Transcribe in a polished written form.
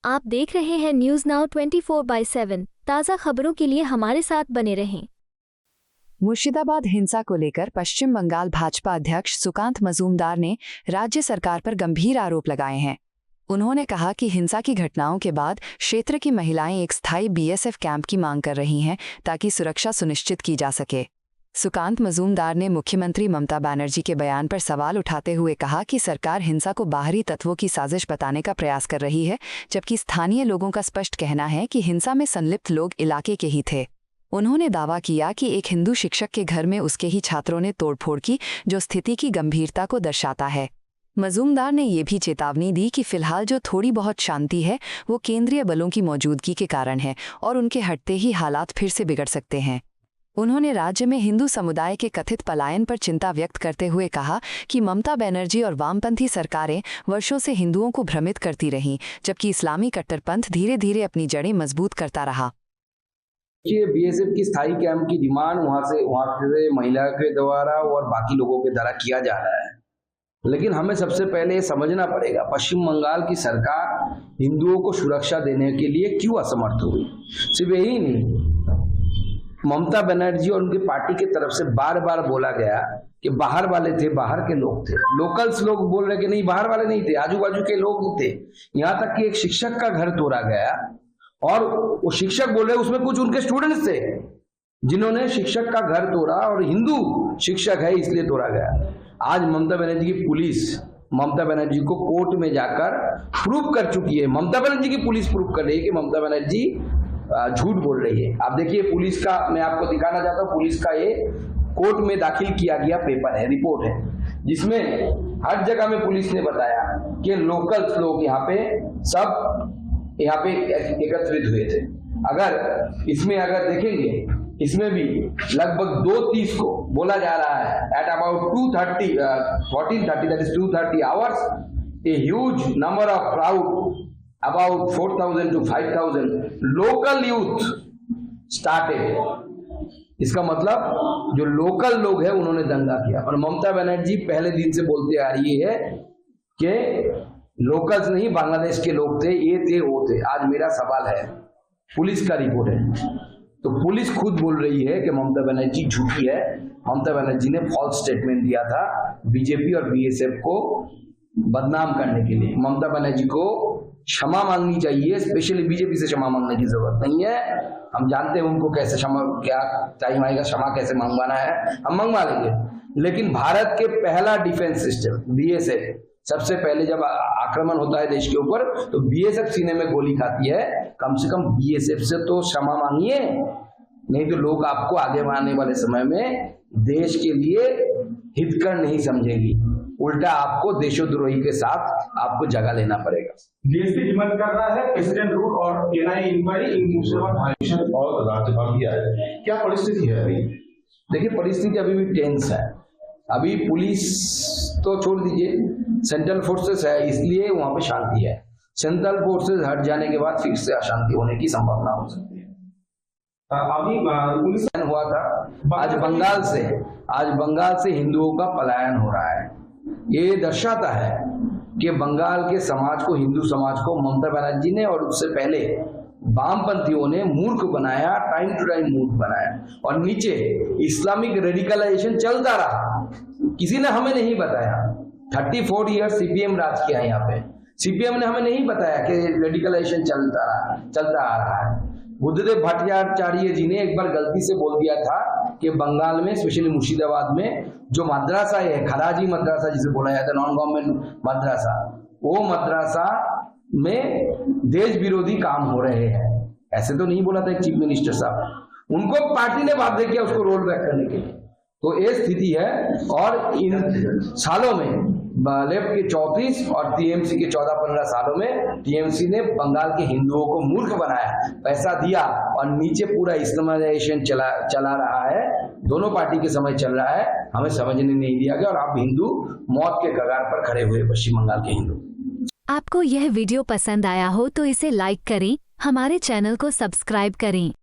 आप देख रहे हैं न्यूज़ नाउ 24/7। ताज़ा खबरों के लिए हमारे साथ बने रहें। मुर्शिदाबाद हिंसा को लेकर पश्चिम बंगाल भाजपा अध्यक्ष सुकांत मजूमदार ने राज्य सरकार पर गंभीर आरोप लगाए हैं। उन्होंने कहा कि हिंसा की घटनाओं के बाद क्षेत्र की महिलाएं एक स्थायी बीएसएफ कैंप की मांग कर रही हैं ताकि सुरक्षा सुनिश्चित की जा सके। सुकांत मजूमदार ने मुख्यमंत्री ममता बनर्जी के बयान पर सवाल उठाते हुए कहा कि सरकार हिंसा को बाहरी तत्वों की साजिश बताने का प्रयास कर रही है, जबकि स्थानीय लोगों का स्पष्ट कहना है कि हिंसा में संलिप्त लोग इलाके के ही थे। उन्होंने दावा किया कि एक हिंदू शिक्षक के घर में उसके ही छात्रों ने तोड़फोड़ की, जो स्थिति की गंभीरता को दर्शाता है। मजूमदार ने ये भी चेतावनी दी कि फिलहाल जो थोड़ी बहुत शांति है वो केंद्रीय बलों की मौजूदगी के कारण है और उनके हटते ही हालात फिर से बिगड़ सकते हैं। उन्होंने राज्य में हिंदू समुदाय के कथित पलायन पर चिंता व्यक्त करते हुए कहा कि ममता बनर्जी और वामपंथी सरकारें वर्षों से हिंदुओं को भ्रमित करती रहीं, जबकि इस्लामी कट्टरपंथ धीरे धीरे अपनी जड़ें मजबूत करता रहा। बीएसएफ की स्थायी कैंप की डिमांड वहां से महिला के द्वारा और बाकी लोगों के द्वारा किया जा रहा है, लेकिन हमें सबसे पहले समझना पड़ेगा पश्चिम बंगाल की सरकार हिंदुओं को सुरक्षा देने के लिए क्यों असमर्थ हुई। सिर्फ यही नहीं, ममता बनर्जी और उनकी पार्टी की तरफ से बार बार बोला गया कि बाहर वाले थे, बाहर के लोग थे। लोकल्स लोग बोल रहे कि नहीं, बाहर वाले नहीं थे, आजू बाजू के लोग थे। यहाँ तक कि एक शिक्षक का घर तोड़ा गया और वो शिक्षक बोल रहे उसमें कुछ उनके स्टूडेंट्स थे जिन्होंने शिक्षक का घर तोड़ा और हिंदू शिक्षक है इसलिए तोड़ा गया। आज ममता बनर्जी की पुलिस ममता बनर्जी को कोर्ट में जाकर प्रूफ कर चुकी है। ममता बनर्जी की पुलिस प्रूफ कर रही है कि ममता बनर्जी झूठ बोल रही है। आप देखिए पुलिस का, मैं आपको दिखाना चाहता हूँ, पुलिस का ये कोर्ट में दाखिल किया गया पेपर है, रिपोर्ट है, जिसमें हर जगह में पुलिस ने बताया कि लोकल्स लोग यहाँ पे एकत्रित हुए थे। अगर इसमें देखेंगे, इसमें भी लगभग 2:30 को बोला जा रहा है at about 14:30 that is 2:30 hours a huge number of crowd about 4,000 to 5,000 local youth started। इसका मतलब जो लोकल लोग हैं उन्होंने दंगा किया। और ममता बनर्जी पहले दिन से बोलते आ रही है कि लोकल्स नहीं, बांग्लादेश के लोग थे, ये थे, वो थे। आज मेरा सवाल है, पुलिस का रिपोर्ट है तो पुलिस खुद बोल रही है कि ममता बनर्जी झूठी है। ममता बनर्जी ने फॉल्स स्टेटमेंट दिया था बीजेपी और बीएसएफ को बदनाम करने के लिए। ममता बनर्जी को क्षमा मांगनी चाहिए, स्पेशली बीजेपी से क्षमा मांगने की जरूरत नहीं है। हम जानते हैं उनको कैसे क्षमा, क्या टाइम आएगा, क्षमा कैसे मंगवाना है, हम मंगवा लेंगे। लेकिन भारत के पहला डिफेंस सिस्टम बीएसएफ, सबसे पहले जब आक्रमण होता है देश के ऊपर तो बीएसएफ सीने में गोली खाती है। कम से कम बीएसएफ से तो क्षमा मांगिए, नहीं तो लोग आपको आगे आने वाले समय में देश के लिए हितकर नहीं समझेगी, उल्टा आपको देशद्रोही के साथ आपको जगह लेना पड़ेगा। डीएसपी डिमांड कर रहा है प्रेसिडेंट रूल और एनआईए इंक्वायरी इन मुर्शिदाबाद और राज्यपाल भी आए। क्या परिस्थिति है अभी? देखिए परिस्थिति अभी भी टेंस है। अभी पुलिस तो छोड़ दीजिए, सेंट्रल फोर्सेस है, इसलिए वहां पे शांति है। सेंट्रल फोर्सेस हट जाने के बाद फिर से अशांति होने की संभावना हो सकती है। अभी पुलिस हुआ था आज बंगाल से हिंदुओं का पलायन हो रहा है। ये दर्शाता है कि बंगाल के समाज को, हिंदू समाज को ममता बनर्जी ने और उससे पहले वामपंथियों ने मूर्ख बनाया, टाइम टू टाइम मूर्ख बनाया, और नीचे इस्लामिक रेडिकलाइजेशन चलता रहा। किसी ने हमें नहीं बताया, 34 ईयर्स सीपीएम राज किया है यहाँ पे, सीपीएम ने हमें नहीं बताया कि रेडिकलाइजेशन चलता आ रहा है। बुद्धदेव भट्टाचार्य जी ने एक बार गलती से बोल दिया था कि बंगाल में, स्पेशली मुर्शिदाबाद में जो मद्रासा है, खराजी मद्रासा जिसे बोला जाता है, नॉन गवर्नमेंट मद्रासा, वो मद्रासा में देश विरोधी काम हो रहे हैं। ऐसे तो नहीं बोला था एक चीफ मिनिस्टर साहब, उनको पार्टी ने बाध्य किया उसको रोल बैक करने के लिए। तो ये स्थिति है। और इन सालों में लेफ्ट के 34 और टीएमसी के 14-15 सालों में टीएमसी ने बंगाल के हिंदुओं को मूर्ख बनाया, पैसा दिया और नीचे पूरा इस्लामाइजेशन चला रहा है। दोनों पार्टी के समय चल रहा है, हमें समझने नहीं दिया गया और अब हिंदू मौत के कगार पर खड़े हुए पश्चिम बंगाल के हिंदू। आपको यह वीडियो पसंद आया हो तो इसे लाइक करें, हमारे चैनल को सब्सक्राइब करें।